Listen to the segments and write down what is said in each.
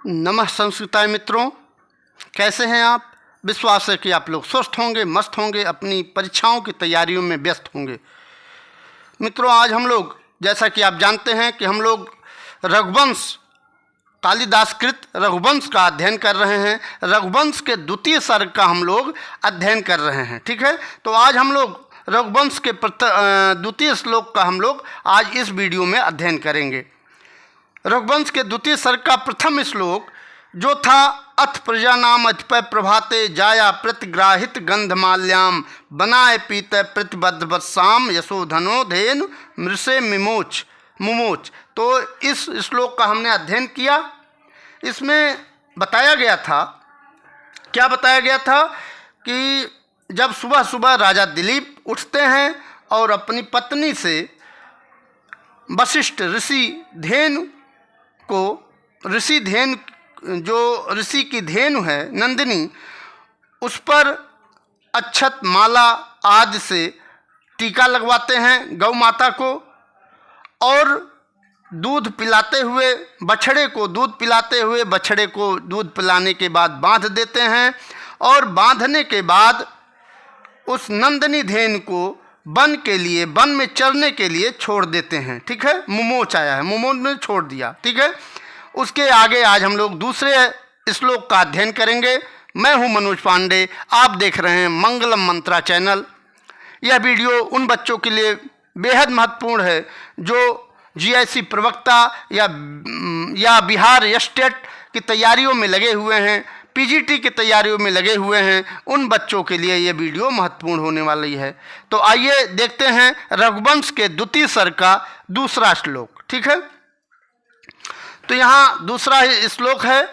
नमः संस्कृताय मित्रों, कैसे हैं आप। विश्वास है कि आप लोग स्वस्थ होंगे, मस्त होंगे, अपनी परीक्षाओं की तैयारियों में व्यस्त होंगे। मित्रों, आज हम लोग, जैसा कि आप जानते हैं कि हम लोग रघुवंश, कालिदास कृत रघुवंश का अध्ययन कर रहे हैं। रघुवंश के द्वितीय सर्ग का हम लोग अध्ययन कर रहे हैं। ठीक है, तो आज हम लोग रघुवंश के द्वितीय श्लोक का हम लोग आज इस वीडियो में अध्ययन करेंगे। रघुवंश के द्वितीय सर्ग का प्रथम श्लोक जो था, अथ प्रजा नाम अतिपय प्रभाते जाया प्रतिग्राहित गंधमाल्याम बनाए पीते प्रतिबद्ध वत्साम यशोधनो धेनु मृषे मुमोच। तो इस श्लोक का हमने अध्ययन किया। इसमें बताया गया था, क्या बताया गया था कि जब सुबह सुबह राजा दिलीप उठते हैं और अपनी पत्नी से वशिष्ठ ऋषि धेनु जो ऋषि की धेनु है नंदिनी, उस पर अक्षत माला आदि से टीका लगवाते हैं गौ माता को, और दूध पिलाते हुए बछड़े को दूध पिलाने के बाद बांध देते हैं, और बांधने के बाद उस नंदिनी धेनु को वन में चरने के लिए छोड़ देते हैं। ठीक है, मुमोच आया है, मुमोच में छोड़ दिया। ठीक है, उसके आगे आज हम लोग दूसरे श्लोक का अध्ययन करेंगे। मैं हूं मनोज पांडे, आप देख रहे हैं मंगलम मंत्रा चैनल। यह वीडियो उन बच्चों के लिए बेहद महत्वपूर्ण है जो जीआईसी प्रवक्ता या बिहार स्टेट की तैयारियों में लगे हुए हैं, पीजीटी की तैयारियों में लगे हुए हैं। उन बच्चों के लिए ये वीडियो महत्वपूर्ण होने वाली है। तो आइए देखते हैं रघुवंश के द्वितीय सर्ग का दूसरा श्लोक। ठीक है, तो यहाँ दूसरा श्लोक है,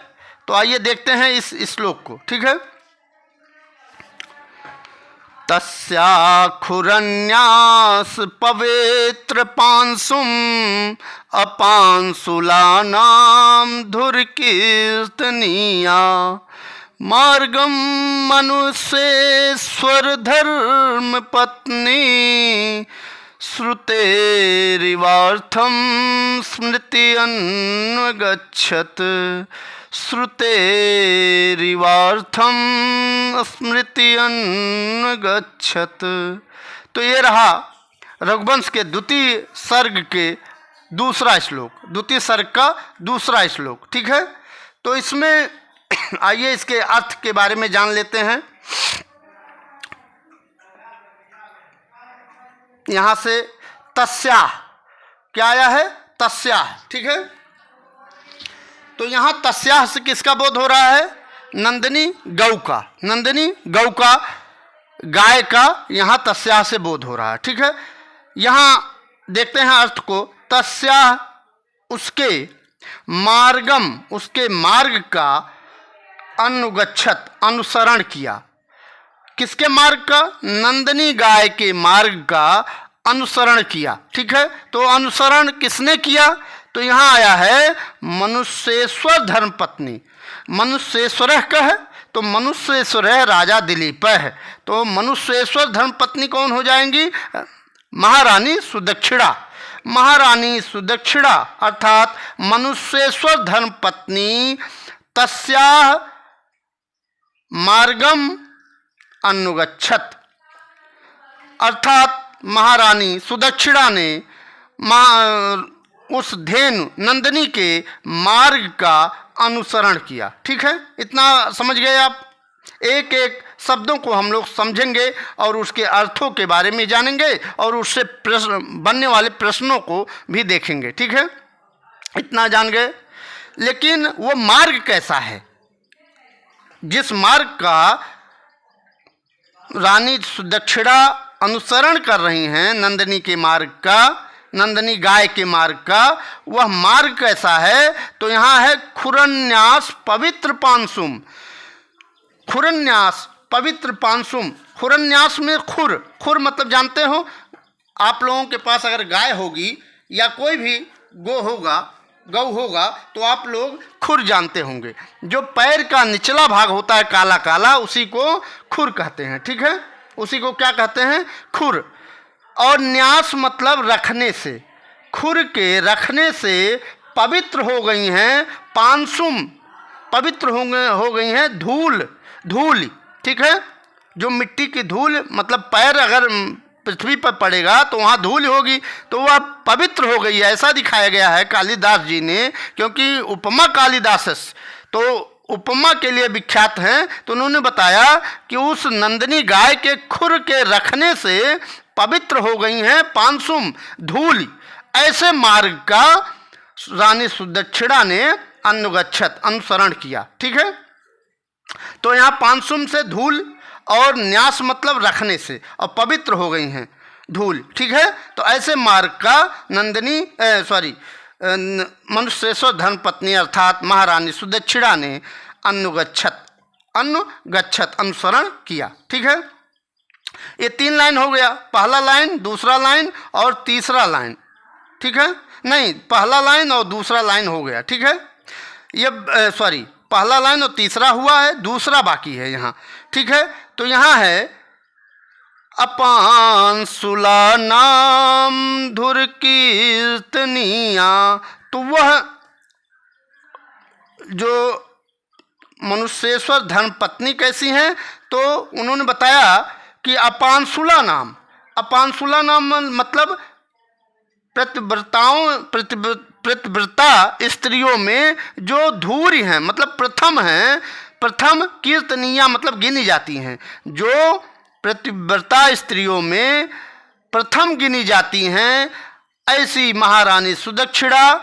तो आइए देखते हैं इस श्लोक को। ठीक है, तस्याखुरन्यास पवित्र पांसुम अपांसुलानाम धुरकीर्तनीया मार्गम मनुष्येश्वर धर्म पत्नी श्रुतेरिवार्थम स्मृति अन्वगच्छत तो ये रहा रघुवंश के द्वितीय सर्ग के दूसरा श्लोक, द्वितीय सर्ग का दूसरा श्लोक। ठीक है, तो इसमें आइए इसके अर्थ के बारे में जान लेते हैं। यहाँ से तस्याह क्या आया है, तस्याह। ठीक है, तो यहाँ तस्याह से किसका बोध हो रहा है, नंदिनी गौ का, गाय का यहाँ तस्याह से बोध हो रहा है। ठीक है, यहाँ देखते हैं अर्थ को। तस्याह उसके मार्ग का अनुसरण किया। किसके मार्ग का, नंदिनी गाय के मार्ग का अनुसरण किया। ठीक है, तो अनुसरण किसने किया, तो यहाँ आया है मनुष्येश्वर धर्मपत्नी। मनुष्येश्वर का है, तो मनुष्येश्वर राजा दिलीप है, तो मनुष्येश्वर धर्मपत्नी कौन हो जाएंगी, महारानी सुदक्षिणा अर्थात मनुष्येश्वर धर्मपत्नी तस्याह मार्गम अनुगच्छत, अर्थात महारानी सुदक्षिणा ने उस धेनु नंदिनी के मार्ग का अनुसरण किया। ठीक है, इतना समझ गए आप। एक एक शब्दों को हम लोग समझेंगे और उसके अर्थों के बारे में जानेंगे और उससे बनने वाले प्रश्नों को भी देखेंगे। ठीक है, इतना जान गए। लेकिन वो मार्ग कैसा है, जिस मार्ग का रानी सुदक्षिणा अनुसरण कर रही हैं, नंदिनी के मार्ग का, नंदिनी गाय के मार्ग का, वह मार्ग कैसा है, तो यहाँ है खुरन्यास पवित्र पांसुम। खुरन्यास पवित्र पांसुम, खुरन्यास में खुर मतलब जानते हो आप लोगों के पास, अगर गाय होगी या कोई भी गौ होगा तो आप लोग खुर जानते होंगे। जो पैर का निचला भाग होता है काला काला, उसी को खुर कहते हैं। ठीक है, उसी को क्या कहते हैं, खुर। और न्यास मतलब रखने से, खुर के रखने से पवित्र हो गई हैं पांसुम पवित्र हो गई हैं धूल, ठीक है। जो मिट्टी की धूल मतलब पैर अगर पृथ्वी पर पड़ेगा तो वहाँ धूल होगी, तो वह पवित्र हो गई है, ऐसा दिखाया गया है कालिदास जी ने। क्योंकि उपमा कालिदास तो उपमा के लिए विख्यात हैं, तो उन्होंने बताया कि उस नंदिनी गाय के खुर के रखने से पवित्र हो गई हैं पांसुम धूल। ऐसे मार्ग का रानी सुदक्षिणा ने अनुसरण किया, ठीक है। तो यहाँ पांसुम से धूल और न्यास मतलब रखने से, और पवित्र हो गई हैं धूल, ठीक है। तो ऐसे मार्ग का मनुष्येश्वर धर्मपत्नी अर्थात महारानी सुदक्षिणा ने अनुसरण किया, ठीक है। ये 3 लाइन हो गया, पहला लाइन, दूसरा लाइन और तीसरा लाइन, ठीक है। नहीं, पहला लाइन और दूसरा लाइन हो गया, ठीक है। ये पहला लाइन और तीसरा हुआ है, दूसरा बाकी है यहाँ, ठीक है। तो यहाँ है अपान सुला नाम धुर कीर्तनिया। तो वह जो मनुष्येश्वर धर्मपत्नी कैसी हैं, तो उन्होंने बताया कि अपानसुला नाम मतलब प्रतिव्रता स्त्रियों में जो धूरी हैं मतलब प्रथम कीर्तनीया मतलब गिनी जाती हैं। जो प्रतिव्रता स्त्रियों में प्रथम गिनी जाती हैं, ऐसी महारानी सुदक्षिणा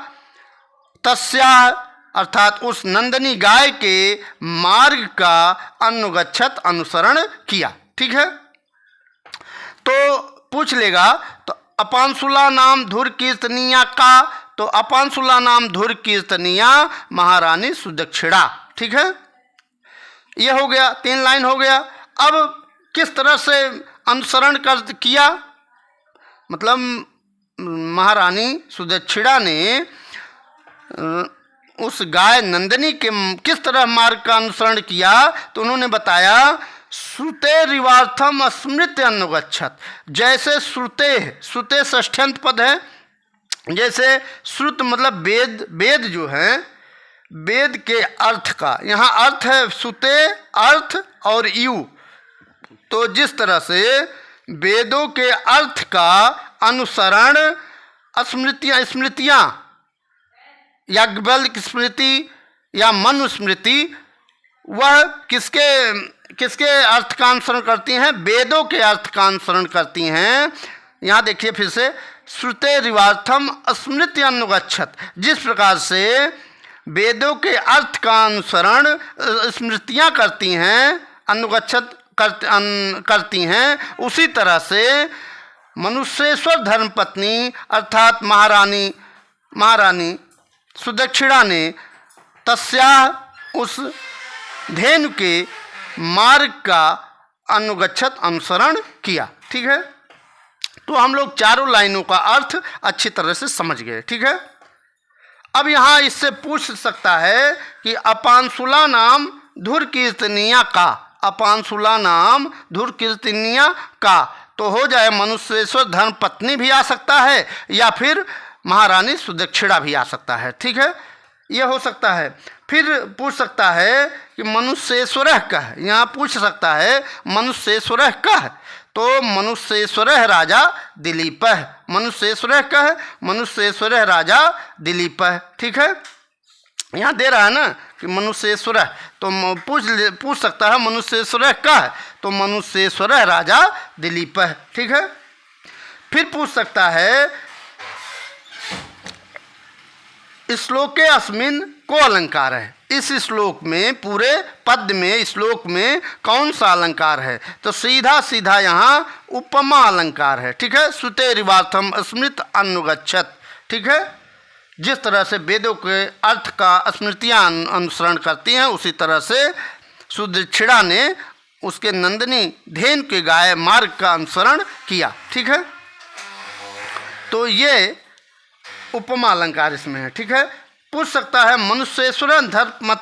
तस्या अर्थात उस नंदिनी गाय के मार्ग का अनुसरण किया, ठीक है। तो पूछ लेगा तो अपानसुला नाम धुर कीर्तनिया का, तो अपानसुला नाम धुर कीर्तनिया महारानी सुदक्षिणा, ठीक है। ये हो गया, 3 लाइन हो गया। अब किस तरह से अनुसरण किया, मतलब महारानी सुदक्षिणा ने उस गाय नंदिनी के किस तरह मार्ग का अनुसरण किया, तो उन्होंने बताया श्रुते रिवार्थम स्मृत्य अनुगच्छत। जैसे श्रुते षष्ठ्यंत पद है, जैसे श्रुत मतलब वेद जो है, वेद के अर्थ का यहाँ अर्थ है श्रुते अर्थ और यु। तो जिस तरह से वेदों के अर्थ का अनुसरण स्मृतियाँ याज्ञवल्क्य स्मृति या मनुस्मृति, वह किसके अर्थ का अनुसरण करती हैं, वेदों के अर्थ का अनुसरण करती हैं। यहाँ देखिए फिर से श्रुते रिवार्थम स्मृति अनुगच्छत। जिस प्रकार से वेदों के अर्थ का अनुसरण स्मृतियाँ करती हैं, करती हैं, उसी तरह से मनुष्येश्वर धर्मपत्नी अर्थात महारानी सुदक्षिणा ने तस्या उस धेनु के मार्ग का अनुसरण किया, ठीक है। तो हम लोग चारों लाइनों का अर्थ अच्छी तरह से समझ गए, ठीक है। अब यहाँ इससे पूछ सकता है कि अपानसुला नाम धुर कीर्तनिया का, अपानसुला नाम धुर कीर्तनिया का, तो हो जाए मनुष्येश्वर धर्मपत्नी भी आ सकता है या फिर महारानी सुदक्षिणा भी आ सकता है, ठीक है। ये हो सकता है। फिर पूछ सकता है कि मनुष्येश्वर का है, यहाँ पूछ सकता है मनुष्येश्वर का है, तो मनुष्येश्वर राजा दिलीप है, मनुष्येश्वर का है, मनुष्येश्वर राजा दिलीप है, ठीक है। यहाँ दे रहा है ना कि मनुष्येश्वर, तो पूछ सकता है मनुष्येश्वर का है, तो मनुष्येश्वर राजा दिलीप है, ठीक है। फिर पूछ सकता है श्लोके अस्मिन को अलंकार है, इस श्लोक में पूरे पद में श्लोक में कौन सा अलंकार है, तो सीधा यहाँ उपमा अलंकार है, ठीक है। श्रुते रिवार्थम स्मृत अनुगच्छत, ठीक है। जिस तरह से वेदों के अर्थ का स्मृतियाँ अनुसरण करती हैं, उसी तरह से सुदक्षिणा ने उसके नंदिनी धेनु के गाय मार्ग का अनुसरण किया, ठीक है। तो ये उपमा अलंकार इसमें है, ठीक है। पूछ सकता है मनुष्येश्वर धर्म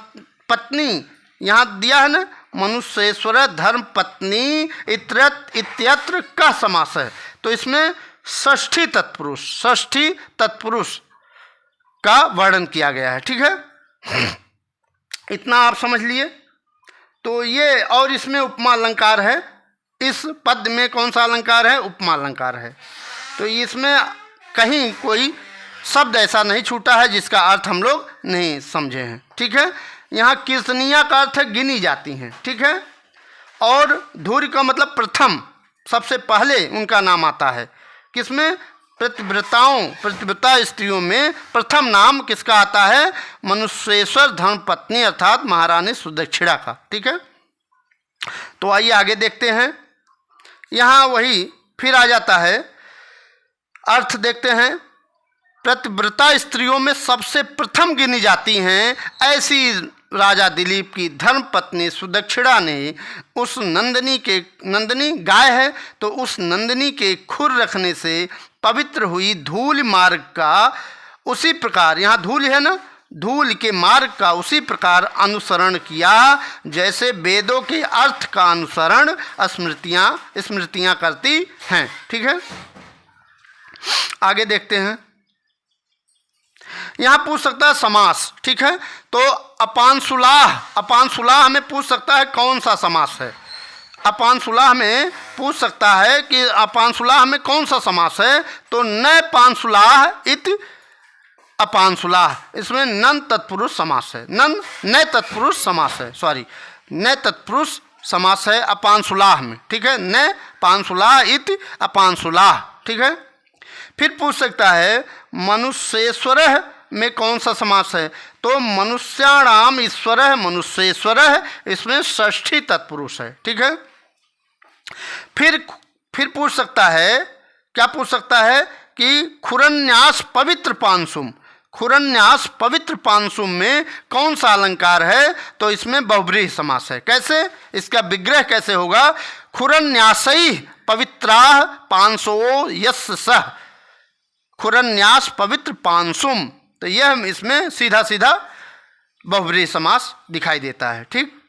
पत्नी, यहाँ दिया है ना मनुष्येश्वर धर्म पत्नी इत्यत्र का समास है, तो इसमें षष्ठी तत्पुरुष का वर्णन किया गया है, ठीक है। इतना आप समझ लिए। तो ये और इसमें उपमा अलंकार है, इस पद में कौन सा अलंकार है? उपमा अलंकार है। तो इसमें कहीं कोई शब्द ऐसा नहीं छूटा है जिसका अर्थ हम लोग नहीं समझे हैं, ठीक है। यहाँ कीर्तनिया का अर्थ है गिनी जाती हैं, ठीक है। और धूर्य का मतलब प्रथम, सबसे पहले उनका नाम आता है। किसमें? पतिव्रता स्त्रियों में प्रथम नाम किसका आता है? मनुष्येश्वर धर्मपत्नी अर्थात महारानी सुदक्षिणा का, ठीक है। तो आइए आगे देखते हैं। यहाँ वही फिर आ जाता है, अर्थ देखते हैं। पतिव्रता स्त्रियों में सबसे प्रथम गिनी जाती हैं ऐसी राजा दिलीप की धर्मपत्नी सुदक्षिणा ने उस नंदिनी गाय है, तो उस नंदिनी के खुर रखने से पवित्र हुई धूल मार्ग का उसी प्रकार, यहाँ धूल है ना, धूल के मार्ग का उसी प्रकार अनुसरण किया जैसे वेदों के अर्थ का अनुसरण स्मृतियाँ करती हैं, ठीक है। आगे देखते हैं। यहाँ पूछ सकता है समास, ठीक है। तो अपानसुलाह हमें पूछ सकता है कौन सा समास है। अपानसुलाह में पूछ सकता है कि अपानसुलाह में कौन सा समास है। तो न पानसुलाह इति अपानसुलाह, इसमें नन तत्पुरुष समास है, न तत्पुरुष समास है, सॉरी न तत्पुरुष समास है अपानसुलाह में, ठीक है। न पानसुलाह इति अपानसुलाह, ठीक है। फिर पूछ सकता है मनुष्येश्वरः में कौन सा समास है। तो मनुष्याणाम ईश्वरः मनुष्येश्वरः, इसमें षष्ठी तत्पुरुष है, ठीक है। फिर पूछ सकता है, क्या पूछ सकता है कि खुरन्यास पवित्र पांसुम, खुरन्यास पवित्र पांसुम में कौन सा अलंकार है। तो इसमें बहुब्रीहि समास है। कैसे? इसका विग्रह कैसे होगा? खुरन्यासै पवित्राः पांसो यस्य सः, खुरन्यास पवित्र पांसुम, तो यह इसमें सीधा सीधा बहुब्रीहि समास दिखाई देता है, ठीक।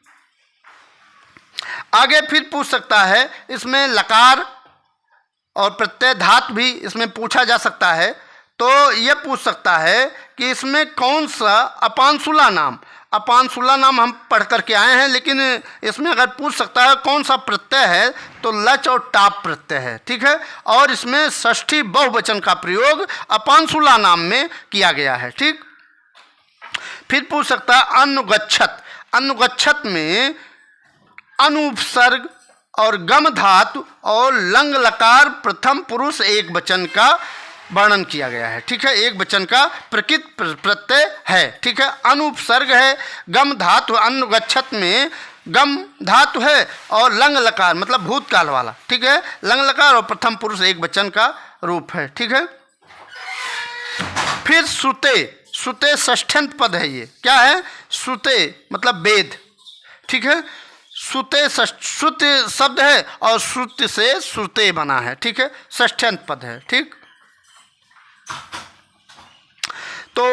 आगे फिर पूछ सकता है, इसमें लकार और प्रत्यय धातु भी इसमें पूछा जा सकता है। तो यह पूछ सकता है कि इसमें कौन सा अपानसुला नाम हम पढ़ करके आए हैं, लेकिन इसमें अगर पूछ सकता है कौन सा प्रत्यय है तो लच और टाप प्रत्यय है, ठीक है। और इसमें षष्ठी बहुवचन का प्रयोग अपानसुला नाम में किया गया है, ठीक। फिर पूछ सकता है अनुगच्छत में अनुपसर्ग और गम धातु और लंग लकार प्रथम पुरुष एक वचन का वर्णन किया गया है, ठीक है। एक वचन का प्रकृत प्रत्यय है, ठीक है। अनुपसर्ग है, गम धातु, अनुगच्छत में गम धातु है और लंग लकार मतलब भूतकाल वाला, ठीक है। लंग लकार और प्रथम पुरुष एक वचन का रूप है, ठीक है। फिर सुते षष्ठ्यंत पद है। ये क्या है? सुते मतलब वेद, ठीक है। श्रुत शब्द है और श्रुत से श्रुते बना है, ठीक है। षष्ठ्यंत पद है, ठीक। तो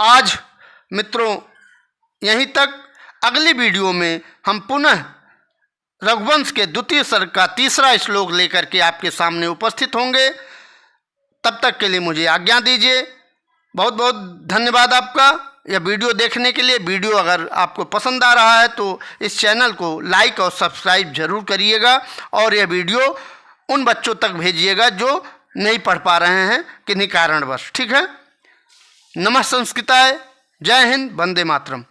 आज मित्रों यहीं तक। अगली वीडियो में हम पुनः रघुवंश के द्वितीय सर्ग का तीसरा श्लोक लेकर के आपके सामने उपस्थित होंगे। तब तक के लिए मुझे आज्ञा दीजिए। बहुत बहुत धन्यवाद आपका यह वीडियो देखने के लिए। वीडियो अगर आपको पसंद आ रहा है तो इस चैनल को लाइक और सब्सक्राइब जरूर करिएगा और यह वीडियो उन बच्चों तक भेजिएगा जो नहीं पढ़ पा रहे हैं किन्हीं कारणवश, ठीक है। नमः संस्कृताय। जय हिंद, वंदे मातरम।